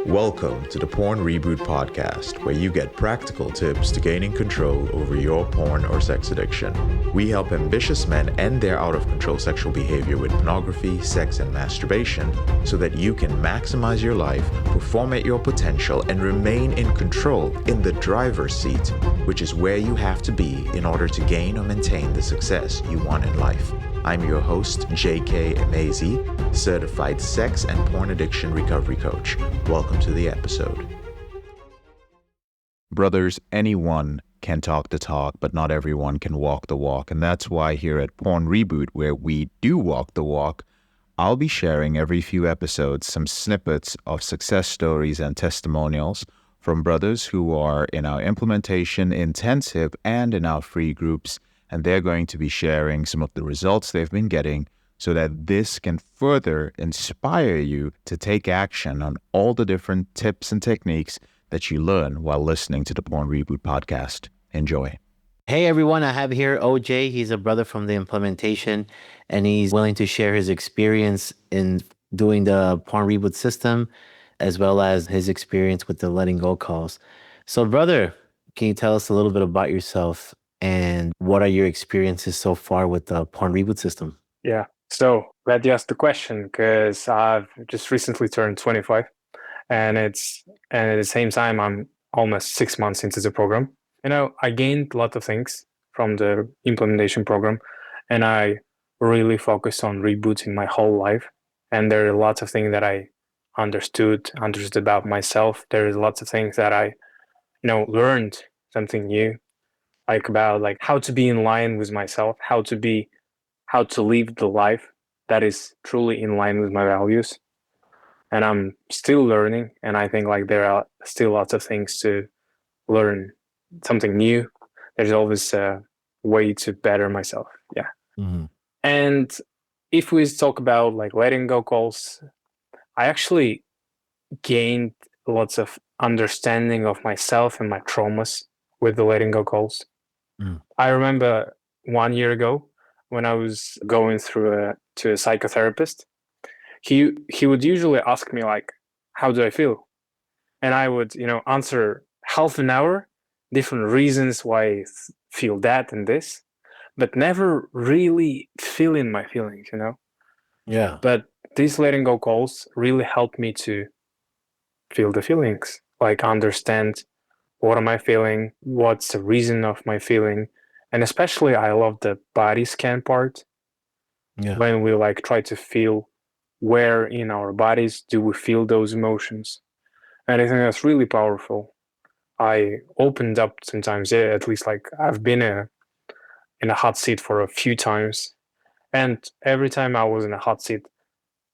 Welcome to the Porn Reboot podcast, where you get practical tips to gaining control over your porn or sex addiction. We help ambitious men end their out-of-control sexual behavior with pornography, sex, and masturbation so that you can maximize your life, perform at your potential, and remain in control in the driver's seat, which is where you have to be in order to gain or maintain the success you want in life. I'm your host, J.K. Amazi, certified sex and porn addiction recovery coach. Welcome to the episode. Brothers, anyone can talk the talk, but not everyone can walk the walk. And that's why here at Porn Reboot, where we do walk the walk, I'll be sharing every few episodes some snippets of success stories and testimonials from brothers who are in our implementation intensive and in our free groups. And they're going to be sharing some of the results they've been getting so that this can further inspire you to take action on all the different tips and techniques that you learn while listening to the Porn Reboot podcast. Enjoy. Hey everyone, I have here OJ. He's a brother from the implementation, and he's willing to share his experience in doing the Porn Reboot system, as well as his experience with the letting go calls. So brother, can you tell us a little bit about yourself and what are your experiences so far with the Porn Reboot system? Yeah, so glad you asked the question because I've just recently turned 25 and at the same time, I'm almost 6 months into the program. I gained a lot of things from the implementation program, and I really focused on rebooting my whole life. And there are lots of things that I understood about myself. There's lots of things that I, learned something new, about how to be in line with myself, how to live the life that is truly in line with my values. And I'm still learning, and I think there are still lots of things to learn, something new. There's always a way to better myself. Yeah. Mm-hmm. And if we talk about letting go calls, I actually gained lots of understanding of myself and my traumas with the letting go calls. I remember 1 year ago when I was going to a psychotherapist, he would usually ask me how do I feel? And I would, answer half an hour, different reasons why I feel that and this, but never really feeling my feelings, Yeah. But these letting go calls really helped me to feel the feelings, understand what am I feeling, what's the reason of my feeling. And especially I love the body scan part. Yeah. When we try to feel where in our bodies do we feel those emotions. And I think that's really powerful. I opened up sometimes, at least I've been in a hot seat for a few times. And every time I was in a hot seat,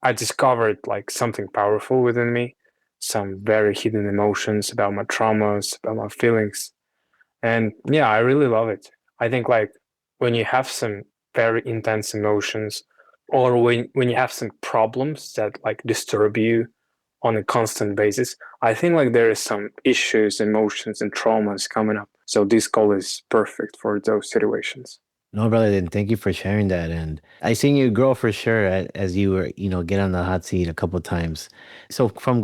I discovered something powerful within me, some very hidden emotions about my traumas, about my feelings. And yeah, I really love it. I think when you have some very intense emotions, or when you have some problems that disturb you on a constant basis, I think there is some issues, emotions, and traumas coming up. So this call is perfect for those situations. No, brother, then thank you for sharing that. And I seen you grow for sure as you were, get on the hot seat a couple of times. So from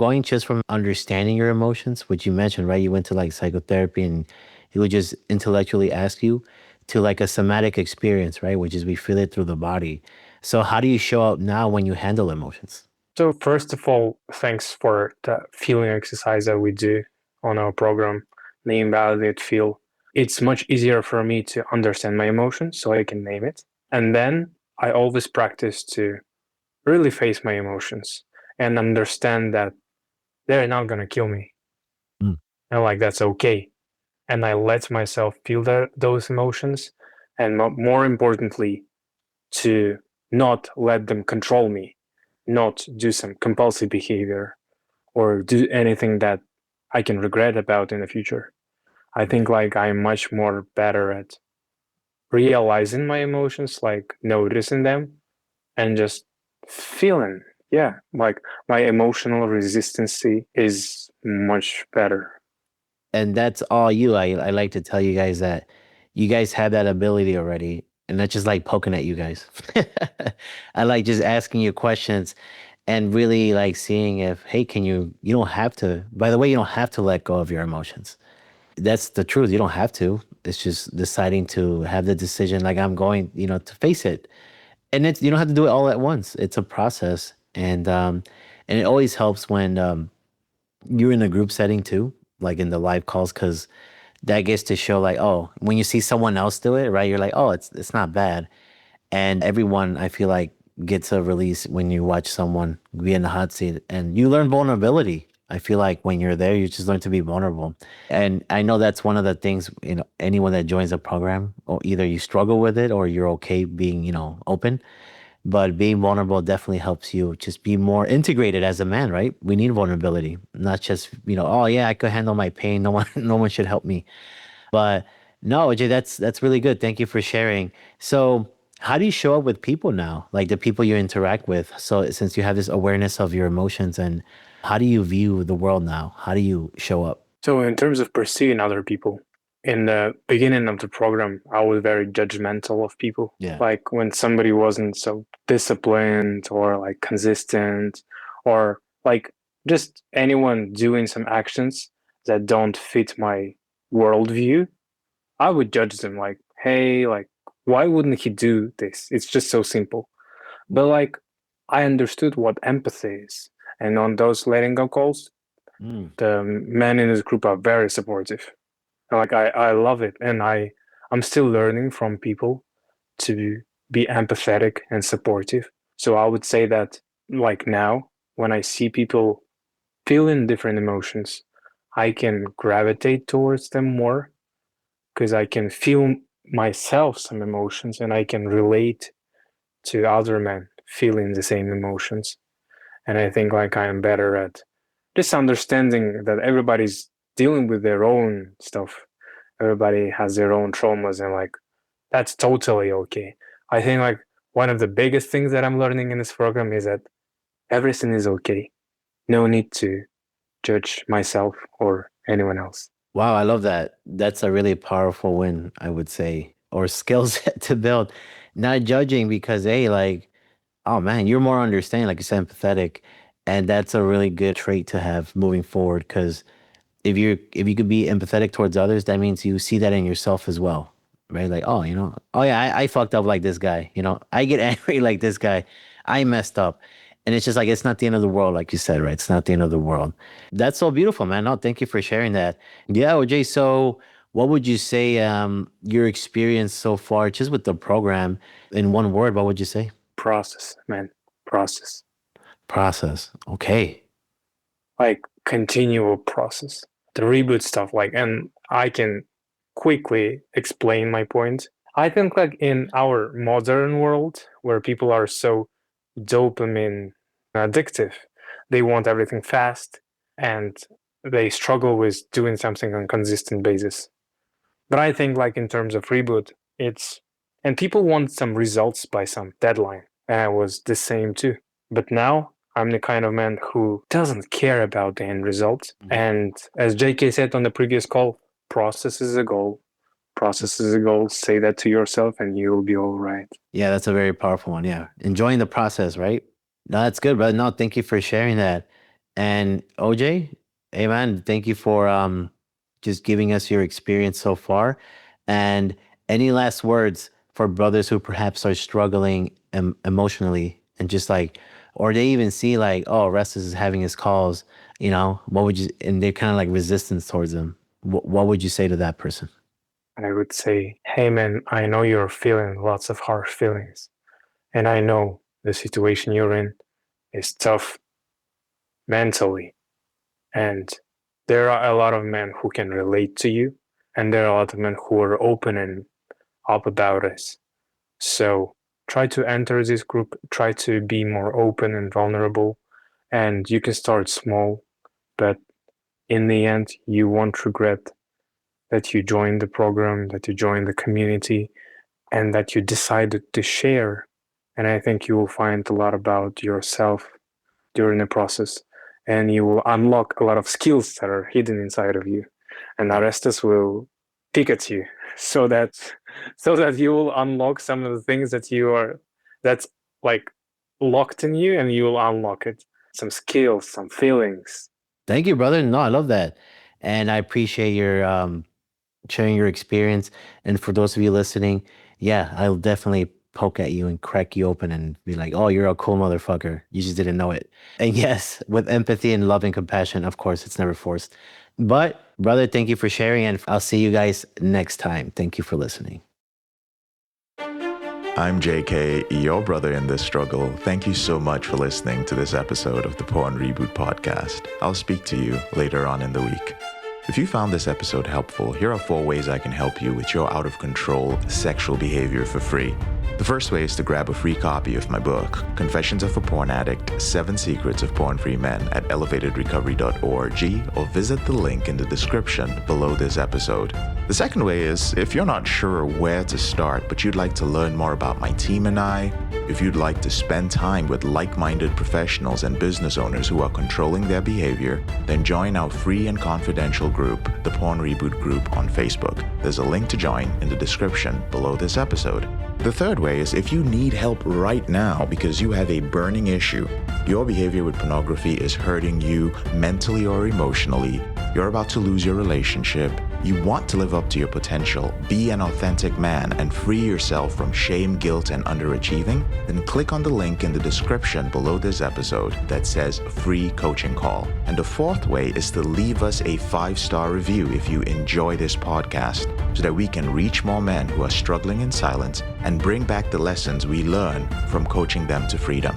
understanding your emotions, which you mentioned, right? You went to psychotherapy and he would just intellectually ask you to a somatic experience, right? Which is we feel it through the body. So how do you show up now when you handle emotions? So first of all, thanks for the feeling exercise that we do on our program, the invalidate feel. It's much easier for me to understand my emotions so I can name it. And then I always practice to really face my emotions and understand that they're not going to kill me. Mm. And that's okay. And I let myself feel those emotions. And more importantly, to not let them control me, not do some compulsive behavior or do anything that I can regret about in the future. I think I'm much more better at realizing my emotions, noticing them and just feeling. Yeah, my emotional resistance is much better. And that's all you. I like to tell you guys that you guys have that ability already. And not just poking at you guys. I like just asking you questions. and really like seeing if, hey, you don't have to, by the way, you don't have to let go of your emotions. That's the truth. You don't have to. It's just deciding to have the decision, like I'm going, to face it. And you don't have to do it all at once. It's a process. And it always helps when you're in a group setting too, like in the live calls, because that gets to show like, oh, when you see someone else do it, right? You're like, oh, it's not bad. And everyone, I feel like, gets a release when you watch someone be in the hot seat, and you learn vulnerability. I feel like when you're there, you just learn to be vulnerable. And I know that's one of the things, anyone that joins a program, or either you struggle with it or you're okay being, open. But being vulnerable definitely helps you just be more integrated as a man, right? We need vulnerability, not just, oh yeah, I could handle my pain. No one, no one should help me. But no, Jay, that's really good. Thank you for sharing. So, how do you show up with people now? Like the people you interact with. So, since you have this awareness of your emotions, and how do you view the world now? How do you show up? So, in terms of perceiving other people, in the beginning of the program, I was very judgmental of people. Yeah. Like when somebody wasn't so disciplined or like consistent, or like just anyone doing some actions that don't fit my worldview, I would judge them like, hey, like, why wouldn't he do this? It's just so simple. But like, I understood what empathy is. And on those letting go calls, Mm. the men in this group are very supportive. Like I love it. And I'm still learning from people to be empathetic and supportive. So I would say that like now, when I see people feeling different emotions, I can gravitate towards them more because I can feel myself some emotions and I can relate to other men feeling the same emotions. And I think like I am better at just understanding that everybody's dealing with their own stuff. Everybody has their own traumas, and like that's totally okay. I think like one of the biggest things that I'm learning in this program is that everything is okay. No need to judge myself or anyone else. Wow, I love that. That's a really powerful win, I would say, or skill set to build. Not judging because, hey, like, oh man, you're more understanding, like you said, empathetic. And that's a really good trait to have moving forward. Because if you could be empathetic towards others, that means you see that in yourself as well, right? Like, oh, oh yeah, I fucked up like this guy. I get angry like this guy. I messed up, and it's just like it's not the end of the world, like you said, right? It's not the end of the world. That's so beautiful, man. No, thank you for sharing that. Yeah, OJ. So, what would you say your experience so far, just with the program, in one word? What would you say? Process, man. Process. Process. Okay. Like continual process. The reboot stuff, like, and I can quickly explain my point. I think like in our modern world where people are so dopamine addictive, they want everything fast and they struggle with doing something on a consistent basis. But I think like in terms of reboot, it's and people want some results by some deadline. And I was the same too. But now I'm the kind of man who doesn't care about the end result. Mhm. And as JK said on the previous call, process is a goal. Process is a goal. Say that to yourself and you'll be all right. Yeah, that's a very powerful one. Yeah. Enjoying the process, right? No, that's good, brother. No, thank you for sharing that. And OJ, hey man, thank you for just giving us your experience so far. And any last words for brothers who perhaps are struggling emotionally, and just like, or they even see like, oh, Restus is having his calls, what would you, and they're kind of like resistance towards them. What would you say to that person? And I would say, hey man, I know you're feeling lots of harsh feelings. And I know the situation you're in is tough mentally. And there are a lot of men who can relate to you. And there are a lot of men who are open and up about us. So try to enter this group, try to be more open and vulnerable. And you can start small, but in the end, you won't regret that you joined the program, that you joined the community, and that you decided to share. And I think you will find a lot about yourself during the process, and you will unlock a lot of skills that are hidden inside of you. And Arestus will pick at you so that you will unlock some of the things that you are that's like locked in you, and you will unlock it. Some skills, some feelings. Thank you, brother. No, I love that. And I appreciate your sharing your experience. And for those of you listening, yeah, I'll definitely poke at you and crack you open and be like, oh, you're a cool motherfucker. You just didn't know it. And yes, with empathy and love and compassion, of course, it's never forced. But brother, thank you for sharing. And I'll see you guys next time. Thank you for listening. I'm JK, your brother in this struggle. Thank you so much for listening to this episode of the Porn Reboot podcast. I'll speak to you later on in the week. If you found this episode helpful, here are 4 ways I can help you with your out-of-control sexual behavior for free. The first way is to grab a free copy of my book, Confessions of a Porn Addict, 7 Secrets of Porn-Free Men at elevatedrecovery.org, or visit the link in the description below this episode. The second way is, if you're not sure where to start, but you'd like to learn more about my team and I, if you'd like to spend time with like-minded professionals and business owners who are controlling their behavior, then join our free and confidential group, the Porn Reboot group on Facebook. There's a link to join in the description below this episode. The third way is if you need help right now because you have a burning issue, your behavior with pornography is hurting you mentally or emotionally, you're about to lose your relationship, you want to live up to your potential, be an authentic man, and free yourself from shame, guilt, and underachieving, then click on the link in the description below this episode that says free coaching call. And the fourth way is to leave us a 5-star review if you enjoy this podcast, so that we can reach more men who are struggling in silence and bring back the lessons we learn from coaching them to freedom.